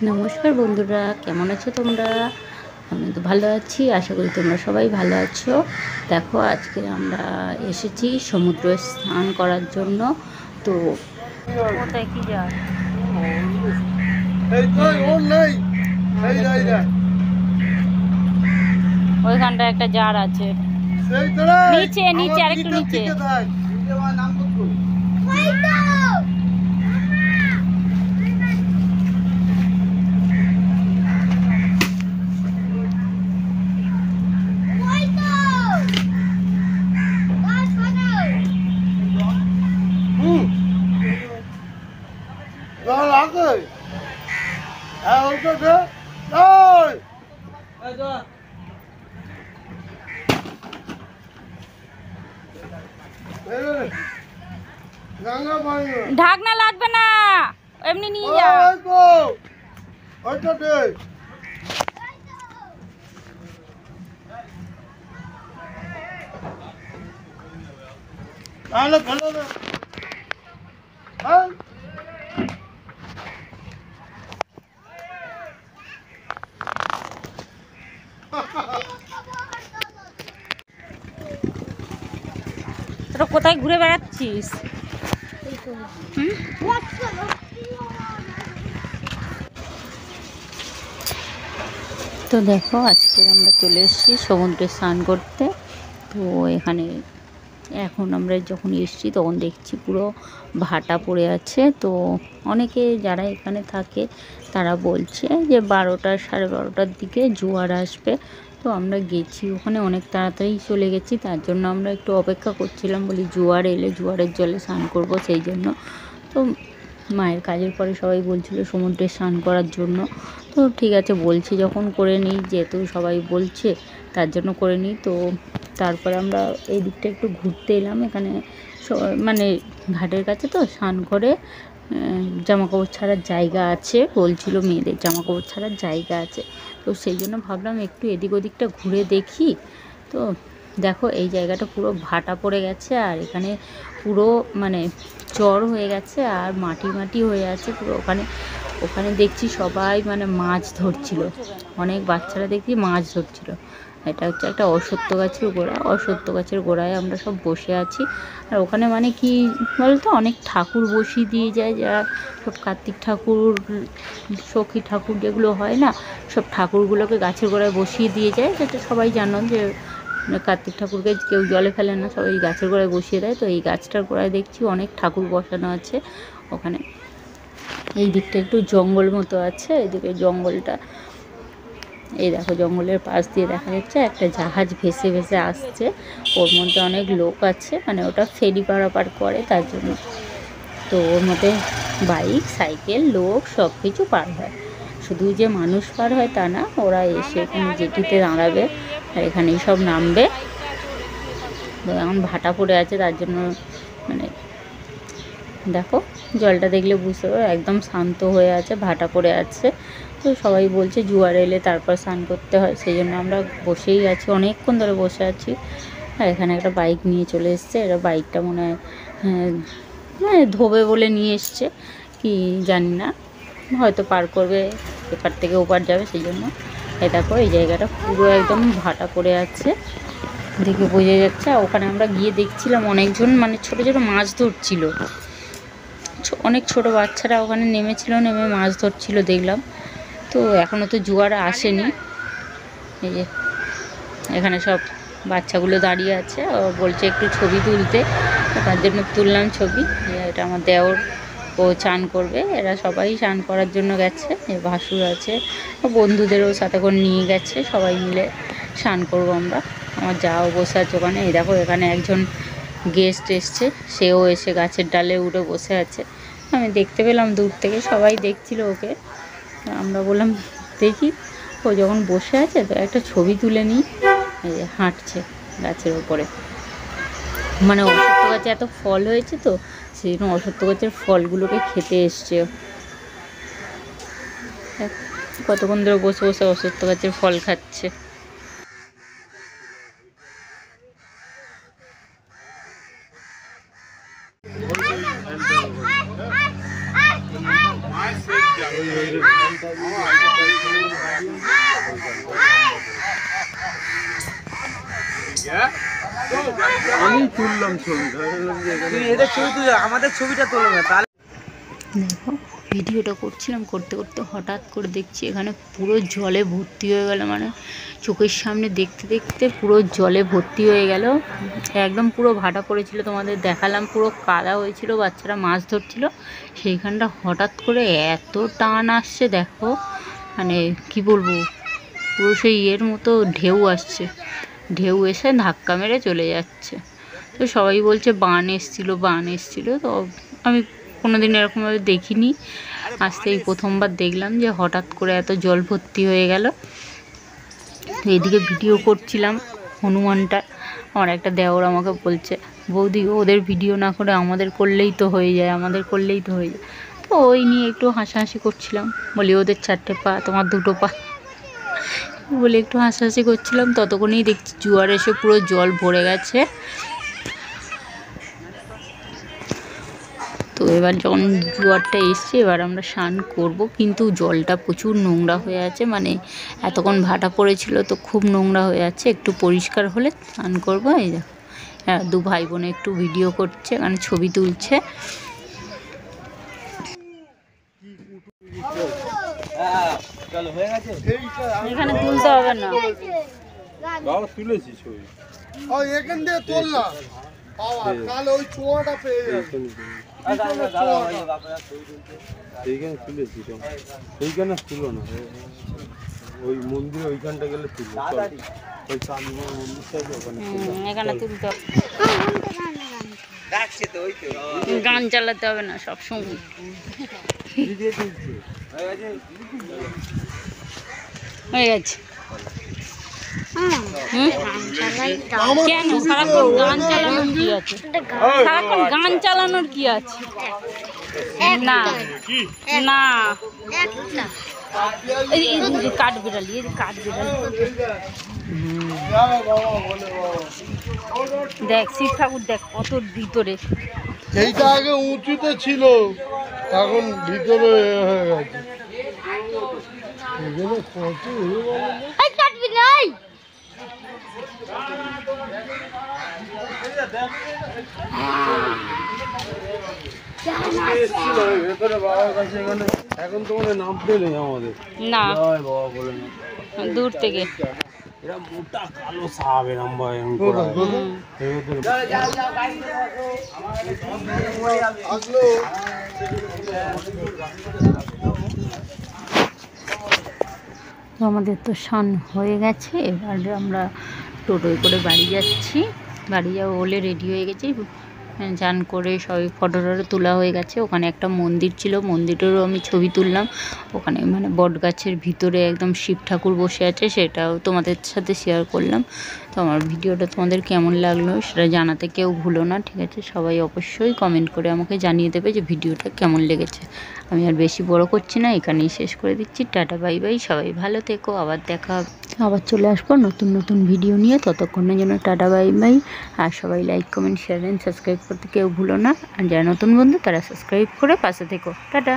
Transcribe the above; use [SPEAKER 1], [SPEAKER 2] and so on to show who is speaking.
[SPEAKER 1] নমস্কার বন্ধুরা, কেমন আছো তোমরা? আমি তো ভালো আছি, আশা করি তোমরা সবাই ভালো আছো। দেখো, আজকে আমরা এসেছি সমুদ্রে স্নান করার জন্য। তো কোথায় কি যায় ওইখানটা একটা জার আছে, নিচে নিচে আরেকটু নিচে। ঢাকনা লাগবে না, এমনি নিয়ে যা। তোরা কোথায় ঘুরে বেড়াচ্ছিস? তো দেখো, আজকে আমরা চলে এসেছি সমুদ্রে স্নান করতে। তো এখানে এখন আমরা যখন এসেছি তখন দেখছি পুরো ভাটা পড়ে আছে। তো অনেকে যারা এখানে থাকে তারা বলছে যে 12টা সাড়ে 12টার দিকে জোয়ার আসবে। তো আমরা গেছি ওখানে, অনেক তাড়াতাড়ি চলে গেছি, তার জন্য আমরা একটু অপেক্ষা করছিলাম, বলি জোয়ার এলে জোয়ারের জলে স্নান করব সেই জন্য। তো মায়ের কাজের পরে সবাই বলছিল সমুদ্রে স্নান করার জন্য। তো ঠিক আছে বলছি যখন করে নিই, যেহেতু সবাই বলছে তার জন্য করে নিই। তো তারপরে আমরা এই দিকটা একটু ঘুরতে এলাম। এখানে মানে ঘাটের কাছে তো স্নান করে জামাকাপড় ছাড়ার জায়গা আছে, বলছিল মেয়েদের জামাকাপড় ছাড়ার জায়গা আছে। তো সেই জন্য ভাবলাম একটু এদিক ওদিকটা ঘুরে দেখি। তো দেখো, এই জায়গাটা পুরো ভাটা পড়ে গেছে, আর এখানে পুরো মানে চর হয়ে গেছে আর মাটি মাটি হয়ে আছে পুরো। ওখানে দেখছি সবাই মানে মাছ ধরছিল, অনেক বাচ্চারা দেখছি মাছ ধরছিল। এটা হচ্ছে একটা অশ্বত্থ গাছের গোড়া, অশ্বত্থ গাছের গোড়ায় আমরা সব বসে আছি। আর ওখানে মানে কি বলতো, অনেক ঠাকুর বসিয়ে দিয়ে যায়, যারা সব কার্তিক ঠাকুর, সখী ঠাকুর যেগুলো হয় না, সব ঠাকুরগুলোকে গাছের গোড়ায় বসিয়ে দিয়ে যায়। যাতে সবাই জানো যে কার্তিক ঠাকুরকে কেউ জলে ফেলে না, সবাই গাছের গোড়ায় বসিয়ে দেয়। তো এই গাছটার গোড়ায় দেখছি অনেক ঠাকুর বসানো আছে ওখানে। এই দিকটা একটু জঙ্গল মতো আছে, এদিকে জঙ্গলটা, এই দেখো জঙ্গলের পাশ দিয়ে দেখা যাচ্ছে একটা জাহাজ ভেসে ভেসে আসছে, ওর মধ্যে অনেক লোক আছে, মানে ওটা ফেরি পারাপার করে তার জন্য। তো ওর মধ্যে বাইক, সাইকেল, লোক সব কিছু পার হয়, শুধু যে মানুষ পার হয় তা না, ওরা এসে এখানে জেটিতে দাঁড়াবে আর এখানেই সব নামবে। তো এখন ভাটা পড়ে আছে তার জন্য মানে দেখো জলটা দেখলে বুঝতে পারো একদম শান্ত হয়ে আছে, ভাটা পড়ে আছে। তো সবাই বলছে জোয়ার এলে তারপর স্নান করতে হয়, সেই জন্য আমরা বসেই আছি, অনেকক্ষণ ধরে বসে আছি। আর এখানে একটা বাইক নিয়ে চলে এসছে, এরা বাইকটা মনে হয় মানে ধোবে বলে নিয়ে এসছে কি জানি না, হয়তো পার করবে, এপার থেকে ওপার যাবে সেই জন্য। এই দেখো এই জায়গাটা পুরো একদম ভাটা পড়ে আছে, দেখে বোঝা যাচ্ছে। ওখানে আমরা গিয়ে দেখছিলাম অনেকজন মানে ছোটো ছোটো মাছ ধরছিল, অনেক ছোট বাচ্চারা ওখানে নেমেছিল, নেমে মাছ ধরছিল দেখলাম। তো এখনও তো জোয়ার আসেনি। এই যে এখানে সব বাচ্চাগুলো দাঁড়িয়ে আছে, বলছে একটু ছবি তুলতে, তার জন্য তুললাম ছবি। এটা আমার দেওর, ও চান করবে, এরা সবাই চান করার জন্য গেছে, ভাসুর আছে, বন্ধুদেরও সাথে করে নিয়ে গেছে, সবাই মিলে স্নান করবো আমরা। আমার যাও বসে আছে ওখানে। এই দেখো এখানে একজন গেস্ট এসছে, সেও এসে গাছের ডালে উঠে বসে আছে, আমি দেখতে পেলাম দূর থেকে, সবাই দেখছিল ওকে। আমরা বললাম দেখি, ও যখন বসে আছে তো একটা ছবি তুলে নিই। এই যে হাঁটছে গাছের ওপরে, মানে অশ্বত্থ গাছে এত ফল হয়েছে তো সেই জন্য অশ্বত্থ গাছের ফলগুলোকে খেতে এসছে। কতক্ষণ ধরে বসে বসে অশ্বত্থ গাছের ফল খাচ্ছে।
[SPEAKER 2] আমি তুললাম ছবি, এদের ছবি তুলে আমাদের ছবিটা তোলো না তাহলে।
[SPEAKER 1] দেখো ভিডিওটা করছিলাম, করতে করতে হঠাৎ করে দেখছি এখানে পুরো জলে ভর্তি হয়ে গেল, মানে চোখের সামনে দেখতে দেখতে পুরো জলে ভর্তি হয়ে গেল, একদম পুরো ভাটা পড়েছিল, তোমাদের দেখালাম পুরো কাদা হয়েছিল, বাচ্চারা মাছ ধরছিল সেইখানটা, হঠাৎ করে এত টান আসছে দেখো, মানে কি বলবো, পুরো সেই ইয়ের মতো ঢেউ আসছে, ঢেউ এসে ধাক্কা মেরে চলে যাচ্ছে। তো সবাই বলছে বান এসছিল, তো আমি কোনোদিন এরকমভাবে দেখিনি, আজকে এই প্রথমবার দেখলাম যে হঠাৎ করে এত জল ভর্তি হয়ে গেল। তো এদিকে ভিডিও করছিলাম হনুমানটা, আমার একটা দেওর আমাকে বলছে বৌদি ওদের ভিডিও না করে আমাদের করলেই তো হয়ে যায়, তো ওই নিয়ে একটু হাসাহাসি করছিলাম, বলি ওদের 4টে পা তোমার 2টো পা বলে একটু হাসাহাসি করছিলাম। ততক্ষণেই দেখছি জোয়ার এসে পুরো জল ভরে গেছে। তো এবার যখন জোয়ারটা এসছে এবার আমরা স্নান করব, কিন্তু জলটা প্রচুর নোংরা হয়ে আছে, মানে এতক্ষণ ভাটা পড়েছিল তো খুব নোংরা হয়ে আছে, একটু পরিষ্কার হলে স্নান করবো। এই দেখো দু ভাই বোনে একটু ভিডিও করছে, এখানে ছবি তুলছে। এখানে তুলতে হবে না,
[SPEAKER 2] তুলেছি ছবি
[SPEAKER 3] এখান দিয়ে তুললাম, তাহলে ওই চুয়াটা পেয়ে যাবে।
[SPEAKER 2] এইখানে তুলেছি, এইখানে তুলো না, ওই মন্দির ওইখানটা গেলে তুলো, ওই কালীমার মন্দিরটা আছে ওখানে
[SPEAKER 1] এখানে তুলতে হবে, গান চালাতে হবে না সবসময়। হয়ে গেছে কেন সারাক্ষণ গান চালানোর কি আছে, সারাক্ষণ গান চালানোর কি আছে? না না কাঠ বিড়ালি, দেখ শিব ঠাকুর দেখ কত ভিতরে,
[SPEAKER 3] এইটা আগে উঁচুতে ছিল, এখন ভিতরে হয়ে গেছে।
[SPEAKER 2] এখন তো মানে নামতে নেই আমাদের,
[SPEAKER 1] না
[SPEAKER 2] বাবা বলে না
[SPEAKER 1] দূর থেকে
[SPEAKER 2] এরা মোটা কালো সাপ এরম বা এরম করা
[SPEAKER 3] আসলো
[SPEAKER 1] তো আমাদের তো স্নান হয়ে গেছে, এবার আমরা টোটোয় করে বাড়ি যাচ্ছি, বাড়ি যাবো বলে রেডি হয়ে গেছি, চান করে সবাই ফটো তোলা হয়ে গেছে। ওখানে একটা মন্দির ছিল, মন্দিরেরও আমি ছবি তুললাম, ওখানে মানে বট গাছের ভিতরে একদম শিব ঠাকুর বসে আছে, সেটাও তোমাদের সাথে শেয়ার করলাম। তো আমার ভিডিওটা তোমাদের কেমন লাগলো সেটা জানাতে কেউ ভুলো না, ঠিক আছে? সবাই অবশ্যই কমেন্ট করে আমাকে জানিয়ে দেবে যে ভিডিওটা কেমন লেগেছে। আমি আর বেশি বড় করছি না, এখানেই শেষ করে দিচ্ছি। টাটা বাই বাই, সবাই ভালো থেকো, আবার দেখা হবে, আবার চলে আসবো নতুন ভিডিও নিয়ে, ততক্ষণের জন্য টাটা বাই বাই। আর সবাই like comment share and subscribe করতে কেউ ভুলো না, আর যারা নতুন বন্ধু তারা সাবস্ক্রাইব করে পাশে থেকো। টাটা।